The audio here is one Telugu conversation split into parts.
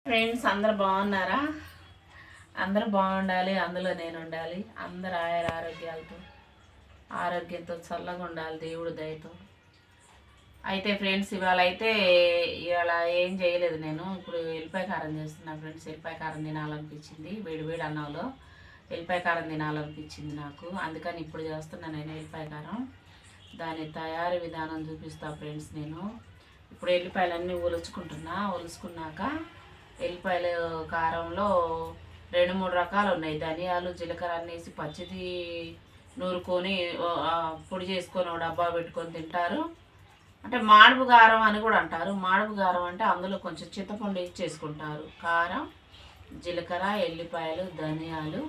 ఫ్రెండ్స్ అందరు బాగున్నారా? అందరూ బాగుండాలి, అందులో నేను ఉండాలి. అందరు ఆరోగ్యంతో చల్లగా ఉండాలి దేవుడు దయతో. అయితే ఫ్రెండ్స్ ఇవాళ ఏం చేయలేదు. నేను ఇప్పుడు ఎల్లిపాయ కారం చేస్తున్నాను ఫ్రెండ్స్. ఎల్లిపాయ కారం తినాలనిపించింది, వేడి అన్నంలో ఎల్లిపాయ కారం తినాలనిపించింది నాకు. అందుకని ఇప్పుడు చేస్తున్నాను నేను ఎల్లిపాయ కారం. దాని తయారీ విధానం చూపిస్తా ఫ్రెండ్స్. నేను ఇప్పుడు ఎల్లిపాయలన్నీ ఒలుచుకున్నాక ఎల్లిపాయల కారంలో 2-3 రకాలు ఉన్నాయి. ధనియాలు, జీలకర్ర అన్నేసి పచ్చిది నూరుకొని పొడి చేసుకొని డబ్బా పెట్టుకొని తింటారు. అంటే మాడుపు కారం అని కూడా అంటారు. మాడుపు కారం అంటే అందులో కొంచెం చింతపండు వేసి చేసుకుంటారు. కారం, జీలకర్ర, ఎల్లిపాయలు, ధనియాలు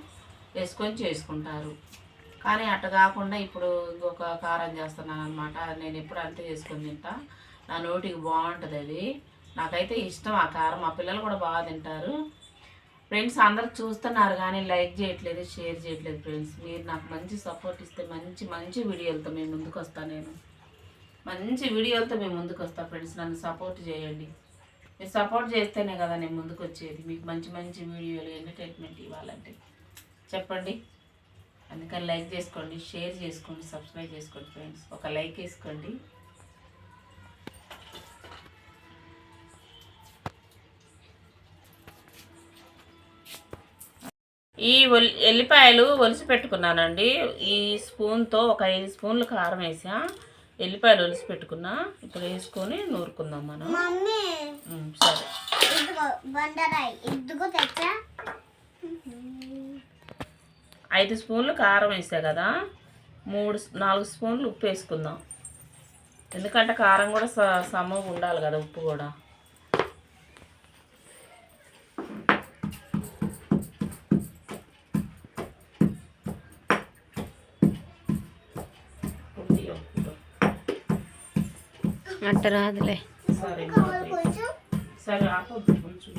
వేసుకొని చేసుకుంటారు. కానీ అట్ట కాకుండా ఇప్పుడు ఇంకొక కారం చేస్తున్నాను అనమాట. నేను ఎప్పుడు అంతే చేసుకొని తింటా. నా నోటికి బాగుంటుంది అది. నాకైతే ఇష్టం ఆ కారం. మా పిల్లలు కూడా బాగా తింటారు. ఫ్రెండ్స్ అందరు చూస్తున్నారు కానీ లైక్ చేయట్లేదు, షేర్ చేయట్లేదు. ఫ్రెండ్స్ మీరు నాకు మంచి సపోర్ట్ ఇస్తే మంచి వీడియోలతో మేము ముందుకు వస్తాను. నేను మంచి వీడియోలతో మేము ముందుకు వస్తాను ఫ్రెండ్స్. నన్ను సపోర్ట్ చేయండి. మీరు సపోర్ట్ చేస్తేనే కదా నేను ముందుకు వచ్చేది. మీకు మంచి వీడియోలు ఎంటర్టైన్మెంట్ ఇవ్వాలంటే చెప్పండి. అందుకని లైక్ చేసుకోండి, షేర్ చేసుకోండి, సబ్స్క్రైబ్ చేసుకోండి ఫ్రెండ్స్. ఒక లైక్ వేసుకోండి. ఈ ఎల్లిపాయలు ఒలిసి పెట్టుకున్నానండి. ఈ స్పూన్తో ఒక 5 స్పూన్లు కారం వేసా. ఎల్లిపాయలు ఒలిసి పెట్టుకున్నా. ఇప్పుడు వేసుకొని నూరుకుందాం మనం. సరే 5 స్పూన్లు కారం వేసా కదా, 4 స్పూన్లు ఉప్పు వేసుకుందాం. ఎందుకంటే కారం కూడా సమ్మగా ఉండాలి కదా, ఉప్పు కూడా. అట్ట రాదులే. సరే ఆపొద్దు కొంచెం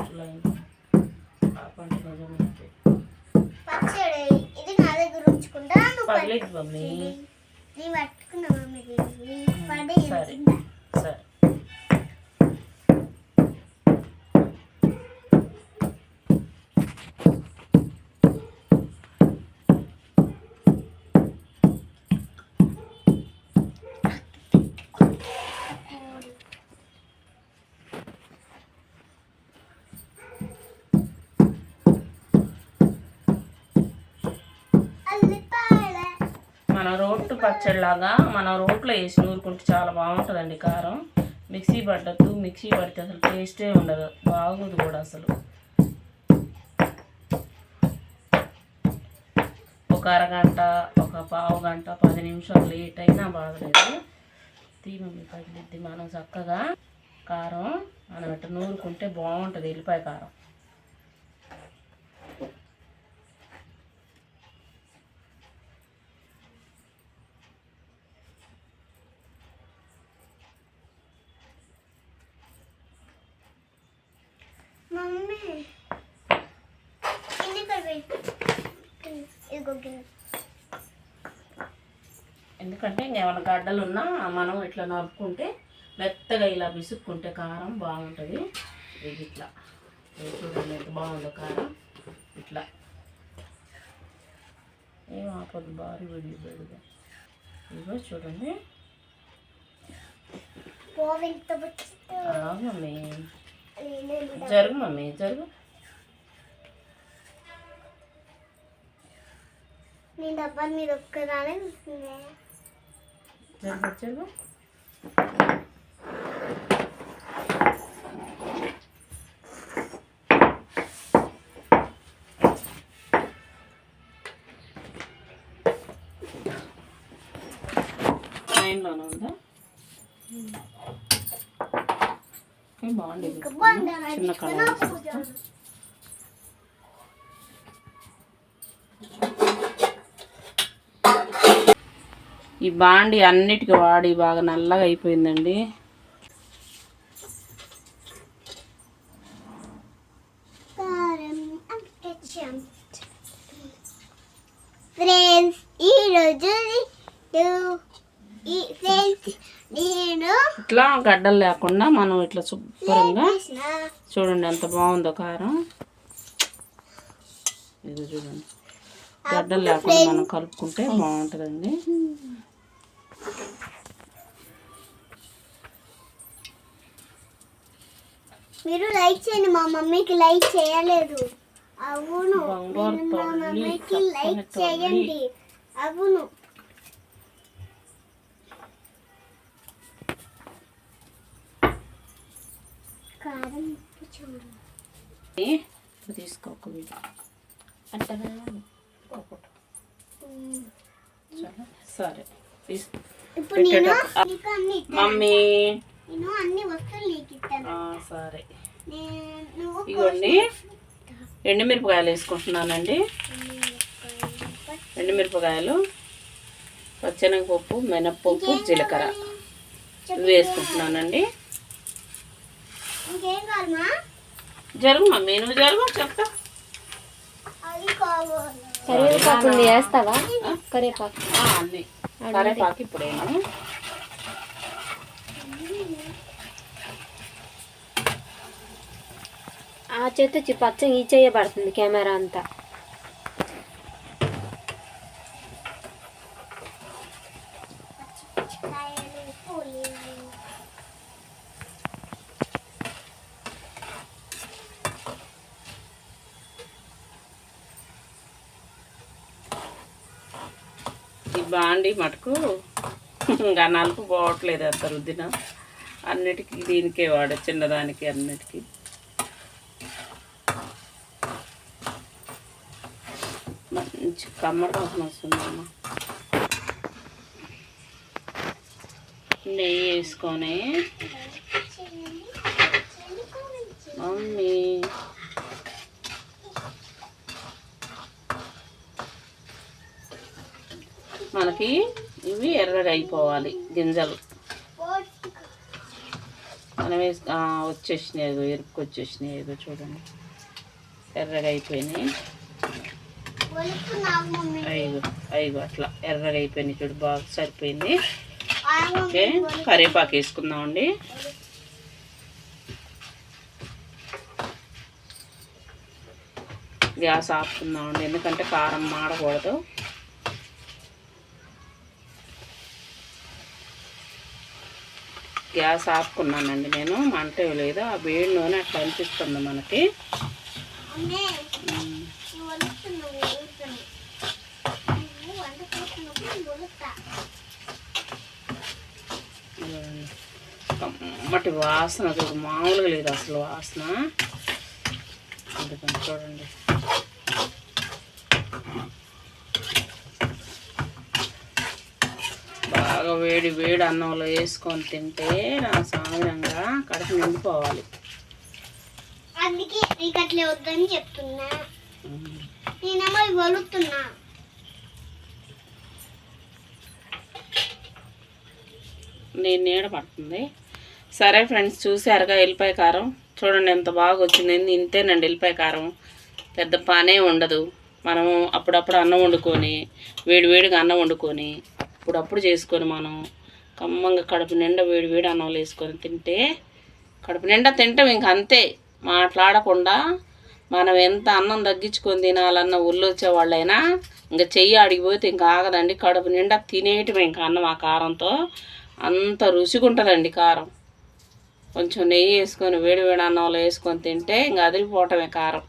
పర్లేదు మమ్మీ. సరే సరే. మన రోట్టు పచ్చడిలాగా మనం రోట్లో వేసి నూరుకుంటే చాలా బాగుంటుందండి కారం. మిక్సీ పడితే అసలు టేస్టే ఉండదు, బాగుంది కూడా అసలు. ఒక అరగంట, ఒక పావు గంట, 10 నిమిషాలు లేట్ అయినా బాగలేదు. తీమి పగిలిద్ది. మనం చక్కగా కారం మనం ఇట్లా నూరుకుంటే బాగుంటుంది ఎల్లిపాయ కారం. ఎందుకంటే ఇంకేమైనా గడ్డలు ఉన్నా మనం ఇట్లా నవ్వుకుంటే మెత్తగా ఇలా విసుక్కుంటే కారం బాగుంటుంది. ఇది ఇట్లా చూడండి ఎంత బాగుందో కారం. ఇట్లా ఏం ఆపదు, భారీ విడిగా. ఇదిగో చూడండి. మమ్మీ జరుగు, మమ్మీ జరుగు. నేను డబ్బా మీద ఒక్కదానే జరుగు. లైన్లోనే ఉందా? బాగుంది. చిన్న కలర్. ఈ బాండి అన్నిటికీ వాడి బాగా నల్లగా అయిపోయిందండి. ఫ్రెండ్స్ ఈరోజు నేను ఇట్లా గడ్డలు లేకుండా మనం ఇట్లా శుభ్రంగా చూడండి ఎంత బాగుందో కారం. ఇది చూడండి గడ్డలు లేకుండా మనం కలుపుకుంటే బాగుంటుందండి. మీరు లైక్ చేయండి, మా మమ్మీకి లైక్ చేయలేదు. అవును, మీరు మా మమ్మీకి లైక్ చేయండి. అవును. కారం తీసుకో ఒక వీడియో సరే తీసుకో. ఇప్పుడు నేను నీకు అన్ని మమ్మీ నేను అన్ని వస్తువులు నీకు ఇస్తాను. సరే నువ్వు ఇగోండి ఎండుమిరపకాయలు వేసుకుంటున్నానండి. ఎండుమిరపకాయలు, పచ్చెనగపప్పు, మినప్పప్పు, జీలకర్ర ఇవి వేసుకుంటున్నానండి. ఇంకేం కావాలమ్మా? జరుగు మమ్మీ, నువ్వు జరుగు చెప్తా. అది కావాలి. కరివేపాకు వేస్తావా? కరివేపాకు అన్నీ కరివేపాకు ఇప్పుడేను. ఆ చేతి పచ్చగా ఈ చేయబడుతుంది కెమెరా అంతా. ఈ బాండి మటుకు ఇంకా నలుపు పోవట్లేదు అంత రుద్దిన. అన్నిటికీ దీనికే వాడే, చిన్నదానికి అన్నిటికీ. మంచి కమ్మటి వాసన వస్తుందమ్మా. నెయ్యి వేసుకొని మమ్మీ మనకి ఇవి ఎర్రగా అయిపోవాలి గింజలు. మనం వచ్చేసినాయి, ఎరుపుకి వచ్చేసినాయి. చూడండి ఎర్రగా అయిపోయినాయి. ఐదు అట్లా ఎర్రగా అయిపోయినాయి. చూడు బాగా సరిపోయింది. ఓకే, కరివేపాకు వేసుకుందామండి. గ్యాస్ ఆపుకుందామండి, ఎందుకంటే కారం మాడకూడదు. గ్యాస్ ఆపుకున్నానండి నేను, మంట లేదు. ఆ వేడి నూనె అట్లా అనిపిస్తుంది మనకి. కమ్మటి వాసన చూడు, మామూలుగా లేదు అసలు వాసన. అందుకని చూడండి బాగా వేడి వేడి అన్నంలో వేసుకొని తింటే నా సామాన్యంగా కడుపు నిండిపోవాలి. అందుకే నీకు అట్లే వద్దని చెప్తున్నా. నేనేమో వలుతున్నా. నేను నీడ పడుతుంది. సరే ఫ్రెండ్స్, చూసారుగా ఎల్లిపాయ కారం. చూడండి ఎంత బాగా వచ్చింది. ఇంతేనండి ఎల్లిపాయ కారం, పెద్ద పనే ఉండదు. మనము అప్పుడప్పుడు అన్నం వండుకొని, వేడివేడిగా అన్నం వండుకొని అప్పుడప్పుడు చేసుకొని మనం కమ్మంగా కడుపు నిండా వేడివేడి అన్నంలో వేసుకొని తింటే కడుపు నిండా తింటాం. ఇంక అంతే, మాట్లాడకుండా. మనం ఎంత అన్నం తగ్గించుకొని తినాలన్న ఊళ్ళో వచ్చేవాళ్ళైనా ఇంకా చెయ్యి అడిగిపోతే ఇంకా ఆగదండి. కడుపు నిండా తినేయటమే ఇంకా అన్నం ఆ కారంతో. అంత రుచిగా ఉంటుందండి కారం. కొంచెం నెయ్యి వేసుకొని వేడి వేడి అన్నంలో వేసుకొని తింటే ఇంకా అదిరిపోవటమే కారం.